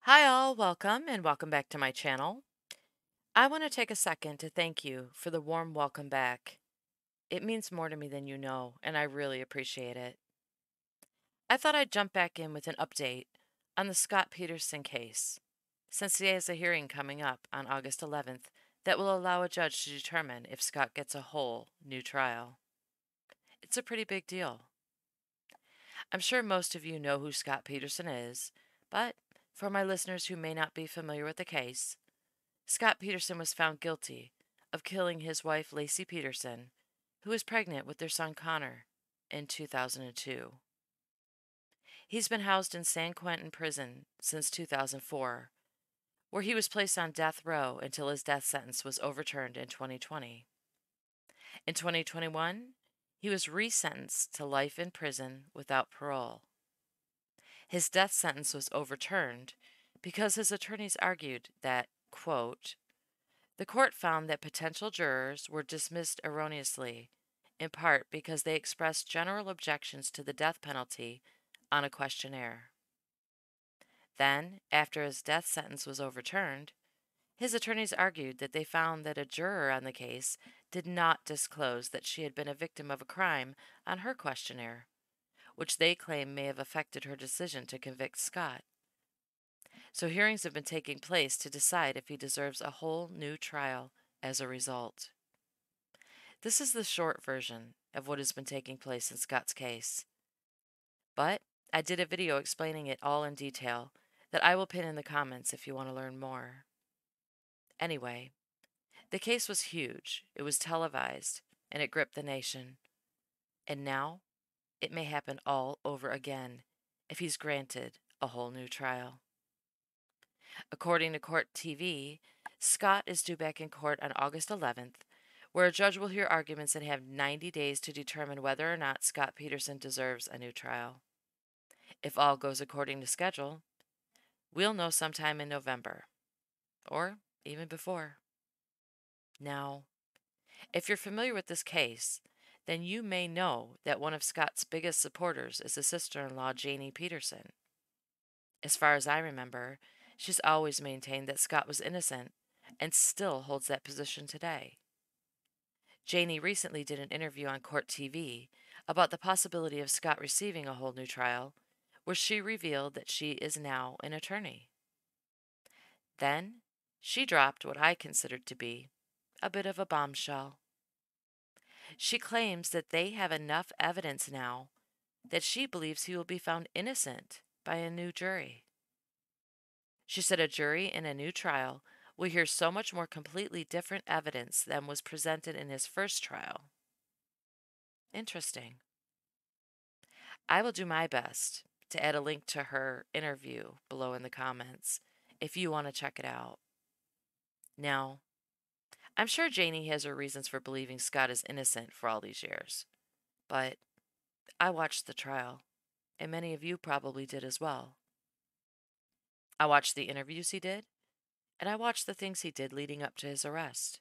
Hi, all. Welcome and welcome back to my channel. I want to take a second to thank you for the warm welcome back. It means more to me than you know, and I really appreciate it. I thought I'd jump back in with an update on the Scott Peterson case, since he has a hearing coming up on August 11th that will allow a judge to determine if Scott gets a whole new trial. It's a pretty big deal. I'm sure most of you know who Scott Peterson is, but for my listeners who may not be familiar with the case, Scott Peterson was found guilty of killing his wife, Lacey Peterson, who was pregnant with their son Connor, in 2002. He's been housed in San Quentin prison since 2004, where he was placed on death row until his death sentence was overturned in 2020. In 2021, he was resentenced to life in prison without parole. His death sentence was overturned because his attorneys argued that, quote, the court found that potential jurors were dismissed erroneously, in part because they expressed general objections to the death penalty on a questionnaire. Then, after his death sentence was overturned, his attorneys argued that they found that a juror on the case did not disclose that she had been a victim of a crime on her questionnaire, which they claim may have affected her decision to convict Scott. So hearings have been taking place to decide if he deserves a whole new trial as a result. This is the short version of what has been taking place in Scott's case. But I did a video explaining it all in detail that I will pin in the comments if you want to learn more. Anyway, the case was huge, it was televised, and it gripped the nation. And now, it may happen all over again if he's granted a whole new trial. According to Court TV, Scott is due back in court on August 11th, where a judge will hear arguments and have 90 days to determine whether or not Scott Peterson deserves a new trial. If all goes according to schedule, we'll know sometime in November, or even before. Now, if you're familiar with this case, then you may know that one of Scott's biggest supporters is his sister-in-law, Janie Peterson. As far as I remember, she's always maintained that Scott was innocent and still holds that position today. Janie recently did an interview on Court TV about the possibility of Scott receiving a whole new trial, where she revealed that she is now an attorney. Then, she dropped what I considered to be a bit of a bombshell. She claims that they have enough evidence now that she believes he will be found innocent by a new jury. She said a jury in a new trial will hear so much more completely different evidence than was presented in his first trial. Interesting. I will do my best to add a link to her interview below in the comments if you want to check it out. Now, I'm sure Janie has her reasons for believing Scott is innocent for all these years, but I watched the trial, and many of you probably did as well. I watched the interviews he did, and I watched the things he did leading up to his arrest.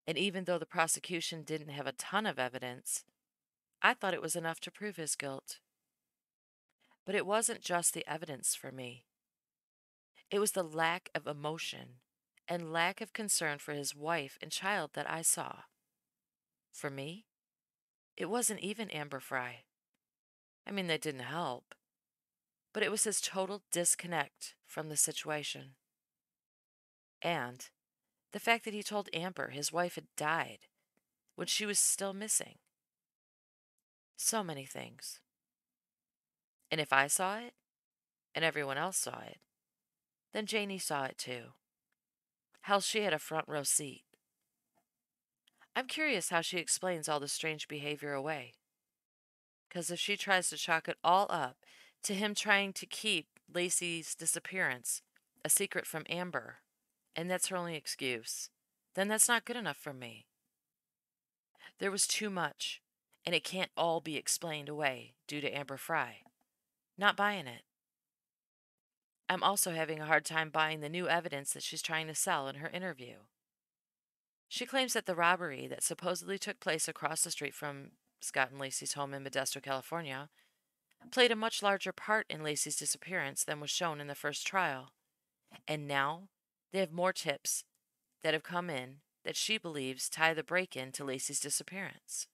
And even though the prosecution didn't have a ton of evidence, I thought it was enough to prove his guilt. But it wasn't just the evidence for me. It was the lack of emotion and lack of concern for his wife and child that I saw. For me, it wasn't even Amber Fry. I mean, that didn't help. But it was his total disconnect from the situation. And the fact that he told Amber his wife had died when she was still missing. So many things. And if I saw it, and everyone else saw it, then Janie saw it too. Hell, she had a front row seat. I'm curious how she explains all the strange behavior away. Because if she tries to chalk it all up to him trying to keep Lacey's disappearance a secret from Amber, and that's her only excuse, then that's not good enough for me. There was too much, and it can't all be explained away due to Amber Fry. Not buying it. I'm also having a hard time buying the new evidence that she's trying to sell in her interview. She claims that the robbery that supposedly took place across the street from Scott and Lacey's home in Modesto, California, played a much larger part in Lacey's disappearance than was shown in the first trial. And now they have more tips that have come in that she believes tie the break in to Lacey's disappearance.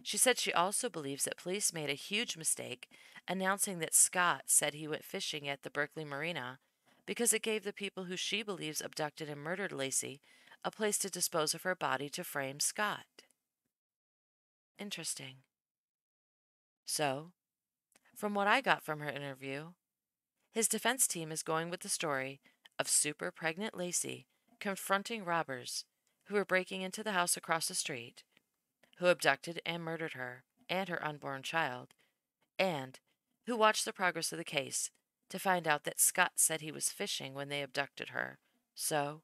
She said she also believes that police made a huge mistake announcing that Scott said he went fishing at the Berkeley Marina because it gave the people who she believes abducted and murdered Lacey a place to dispose of her body to frame Scott. Interesting. So, from what I got from her interview, his defense team is going with the story of super pregnant Lacey confronting robbers who were breaking into the house across the street, who abducted and murdered her and her unborn child, and who watched the progress of the case to find out that Scott said he was fishing when they abducted her, so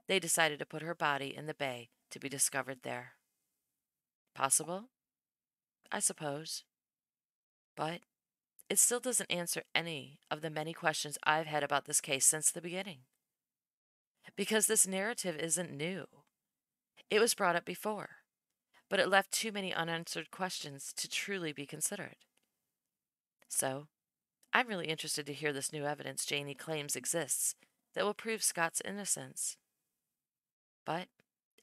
they decided to put her body in the bay to be discovered there. Possible? I suppose. But it still doesn't answer any of the many questions I've had about this case since the beginning. Because this narrative isn't new. It was brought up before, but it left too many unanswered questions to truly be considered. So, I'm really interested to hear this new evidence Janie claims exists that will prove Scott's innocence. But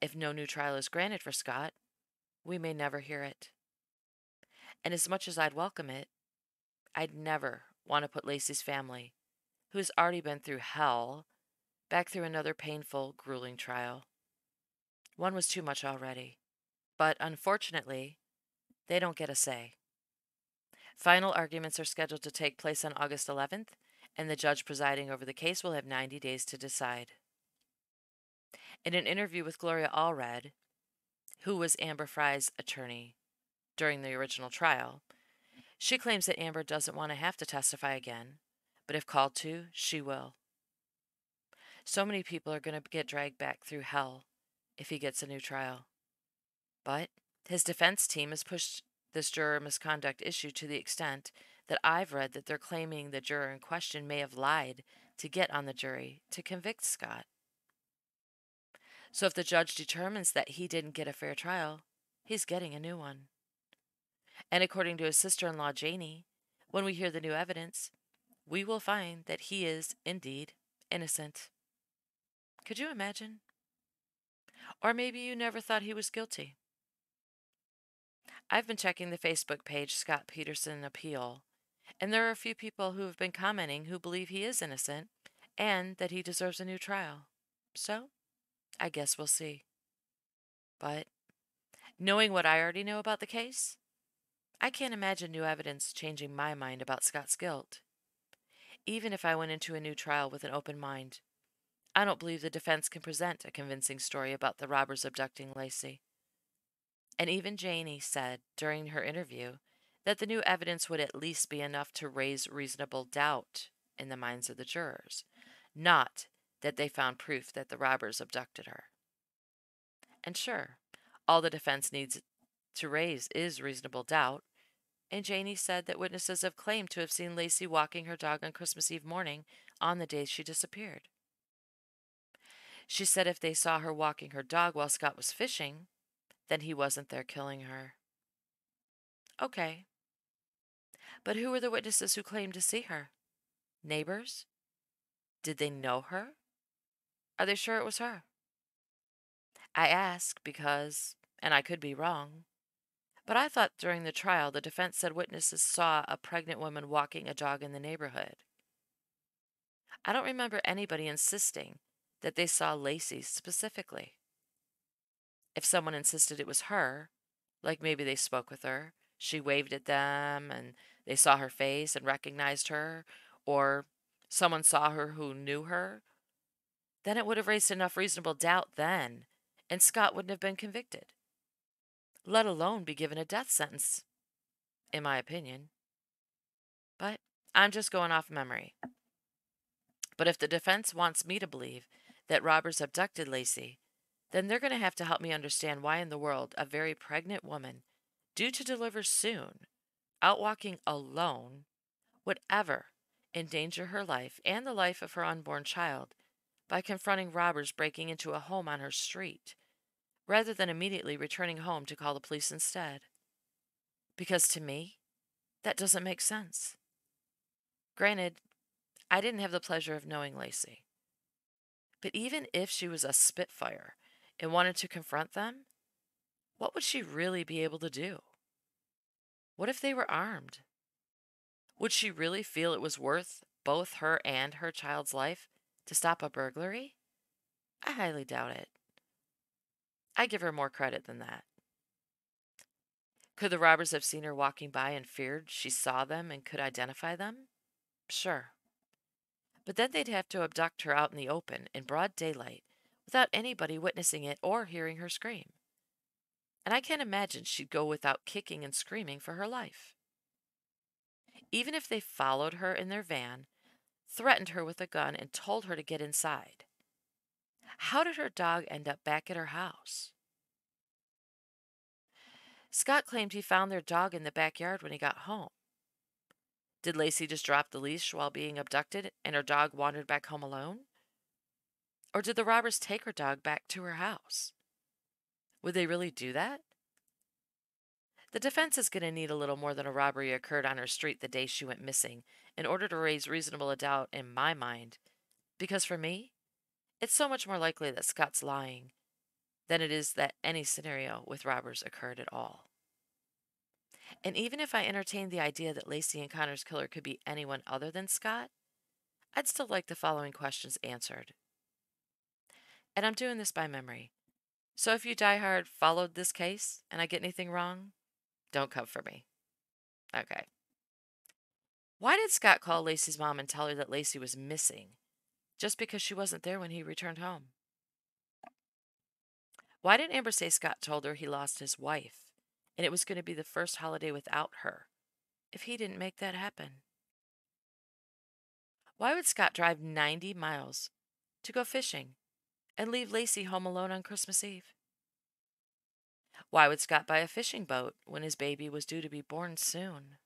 if no new trial is granted for Scott, we may never hear it. And as much as I'd welcome it, I'd never want to put Lacey's family, who has already been through hell, back through another painful, grueling trial. One was too much already. But unfortunately, they don't get a say. Final arguments are scheduled to take place on August 11th, and the judge presiding over the case will have 90 days to decide. In an interview with Gloria Allred, who was Amber Frye's attorney during the original trial, she claims that Amber doesn't want to have to testify again, but if called to, she will. So many people are going to get dragged back through hell if he gets a new trial. But his defense team has pushed this juror misconduct issue to the extent that I've read that they're claiming the juror in question may have lied to get on the jury to convict Scott. So if the judge determines that he didn't get a fair trial, he's getting a new one. And according to his sister-in-law, Janie, when we hear the new evidence, we will find that he is, indeed, innocent. Could you imagine? Or maybe you never thought he was guilty. I've been checking the Facebook page Scott Peterson Appeal, and there are a few people who have been commenting who believe he is innocent and that he deserves a new trial. So, I guess we'll see. But, knowing what I already know about the case, I can't imagine new evidence changing my mind about Scott's guilt. Even if I went into a new trial with an open mind, I don't believe the defense can present a convincing story about the robbers abducting Lacey. And even Janie said during her interview that the new evidence would at least be enough to raise reasonable doubt in the minds of the jurors, not that they found proof that the robbers abducted her. And sure, all the defense needs to raise is reasonable doubt, and Janie said that witnesses have claimed to have seen Lacey walking her dog on Christmas Eve morning on the day she disappeared. She said if they saw her walking her dog while Scott was fishing, then he wasn't there killing her. Okay. But who were the witnesses who claimed to see her? Neighbors? Did they know her? Are they sure it was her? I ask because, and I could be wrong, but I thought during the trial the defense said witnesses saw a pregnant woman walking a dog in the neighborhood. I don't remember anybody insisting that they saw Lacey specifically. If someone insisted it was her, like maybe they spoke with her, she waved at them and they saw her face and recognized her, or someone saw her who knew her, then it would have raised enough reasonable doubt then, and Scott wouldn't have been convicted, let alone be given a death sentence, in my opinion. But I'm just going off memory. But if the defense wants me to believe that robbers abducted Lacey, then they're going to have to help me understand why in the world a very pregnant woman, due to deliver soon, out walking alone, would ever endanger her life and the life of her unborn child by confronting robbers breaking into a home on her street, rather than immediately returning home to call the police instead. Because to me, That doesn't make sense. Granted, I didn't have the pleasure of knowing Lacey. But even if she was a spitfire and wanted to confront them, what would she really be able to do? What if they were armed? Would she really feel it was worth both her and her child's life to stop a burglary? I highly doubt it. I give her more credit than that. Could the robbers have seen her walking by and feared she saw them and could identify them? Sure. But then they'd have to abduct her out in the open in broad daylight without anybody witnessing it or hearing her scream. And I can't imagine she'd go without kicking and screaming for her life. Even if they followed her in their van, threatened her with a gun, and told her to get inside, how did her dog end up back at her house? Scott claimed he found their dog in the backyard when he got home. Did Lacey just drop the leash while being abducted and her dog wandered back home alone? Or did the robbers take her dog back to her house? Would they really do that? The defense is going to need a little more than a robbery occurred on her street the day she went missing in order to raise reasonable doubt in my mind. Because for me, it's so much more likely that Scott's lying than it is that any scenario with robbers occurred at all. And even if I entertained the idea that Lacey and Connor's killer could be anyone other than Scott, I'd still like the following questions answered. And I'm doing this by memory. So if you diehard followed this case and I get anything wrong, don't come for me. Okay. Why did Scott call Lacey's mom and tell her that Lacey was missing just because she wasn't there when he returned home? Why did Amber say Scott told her he lost his wife and it was going to be the first holiday without her if he didn't make that happen? Why would Scott drive 90 miles to go fishing and leave Lacey home alone on Christmas Eve? Why would Scott buy a fishing boat when his baby was due to be born soon?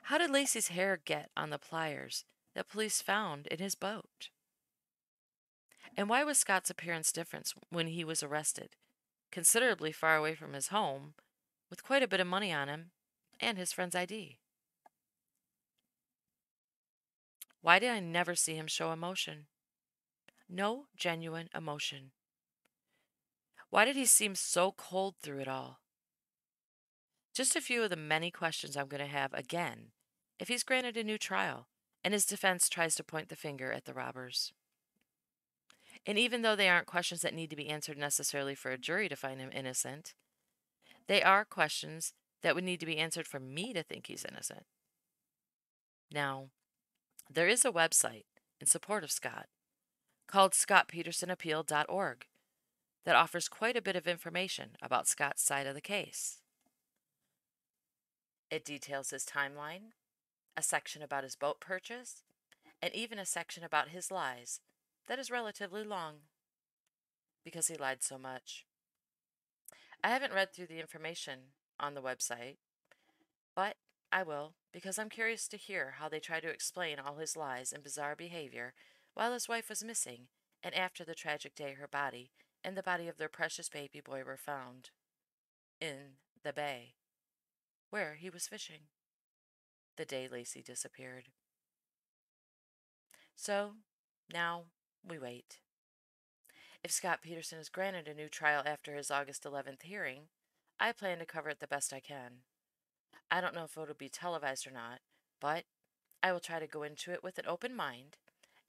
How did Lacey's hair get on the pliers that police found in his boat? And why was Scott's appearance different when he was arrested, considerably far away from his home, with quite a bit of money on him and his friend's ID? Why did I never see him show emotion? No genuine emotion. Why did he seem so cold through it all? Just a few of the many questions I'm going to have again if he's granted a new trial and his defense tries to point the finger at the robbers. And even though they aren't questions that need to be answered necessarily for a jury to find him innocent, they are questions that would need to be answered for me to think he's innocent. Now, there is a website in support of Scott called scottpetersonappeal.org that offers quite a bit of information about Scott's side of the case. It details his timeline, a section about his boat purchase, and even a section about his lies that is relatively long because he lied so much. I haven't read through the information on the website, but I will because I'm curious to hear how they try to explain all his lies and bizarre behavior while his wife was missing and after the tragic day her body and the body of their precious baby boy were found in the bay where he was fishing the day Lacey disappeared. So, now we wait. If Scott Peterson is granted a new trial after his August 11th hearing, I plan to cover it the best I can. I don't know if it'll be televised or not, but I will try to go into it with an open mind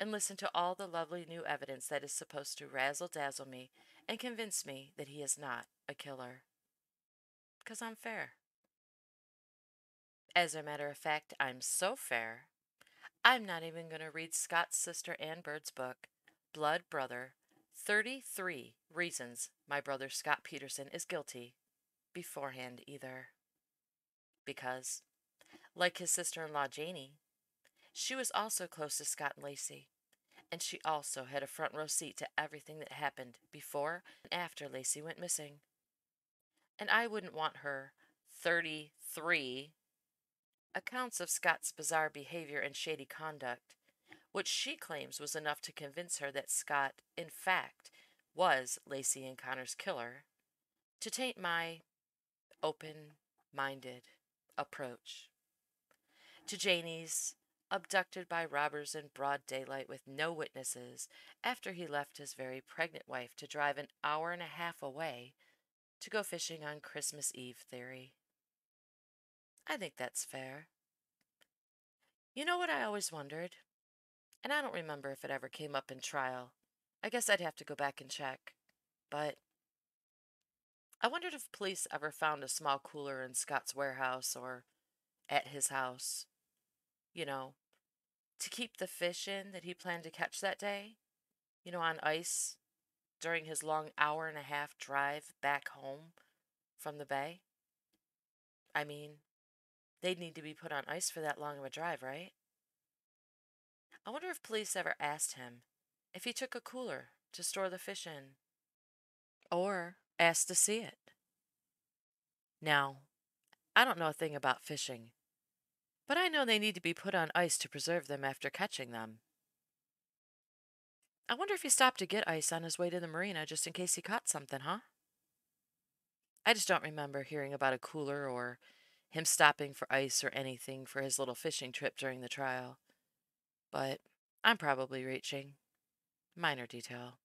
and listen to all the lovely new evidence that is supposed to razzle-dazzle me and convince me that he is not a killer. Because I'm fair. As a matter of fact, I'm so fair, I'm not even going to read Scott's sister Ann Bird's book, Blood Brother, 33 Reasons My Brother Scott Peterson is Guilty, beforehand either. Because, like his sister-in-law Janie, she was also close to Scott and Lacey, and she also had a front row seat to everything that happened before and after Lacey went missing. And I wouldn't want her 33 accounts of Scott's bizarre behavior and shady conduct, which she claims was enough to convince her that Scott, in fact, was Lacey and Connor's killer, to taint my open-minded approach to Janie's abducted by robbers in broad daylight with no witnesses after he left his very pregnant wife to drive an hour and a half away to go fishing on Christmas Eve theory. I think that's fair. You know what I always wondered? And I don't remember if it ever came up in trial. I guess I'd have to go back and check. But I wondered if police ever found a small cooler in Scott's warehouse or at his house, you know, to keep the fish in that he planned to catch that day, on ice during his long hour and a half drive back home from the bay. I mean, they'd need to be put on ice for that long of a drive, right? I wonder if police ever asked him if he took a cooler to store the fish in, or asked to see it. Now, I don't know a thing about fishing, but I know they need to be put on ice to preserve them after catching them. I wonder if he stopped to get ice on his way to the marina just in case he caught something, huh? I just don't remember hearing about a cooler or him stopping for ice or anything for his little fishing trip during the trial. But I'm probably reaching. Minor detail.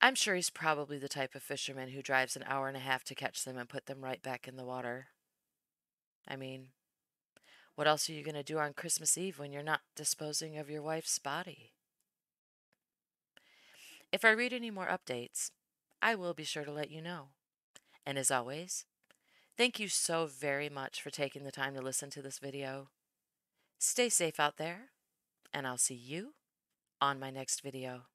I'm sure he's probably the type of fisherman who drives an hour and a half to catch them and put them right back in the water. I mean, what else are you going to do on Christmas Eve when you're not disposing of your wife's body? If I read any more updates, I will be sure to let you know. And as always, thank you so very much for taking the time to listen to this video. Stay safe out there, and I'll see you on my next video.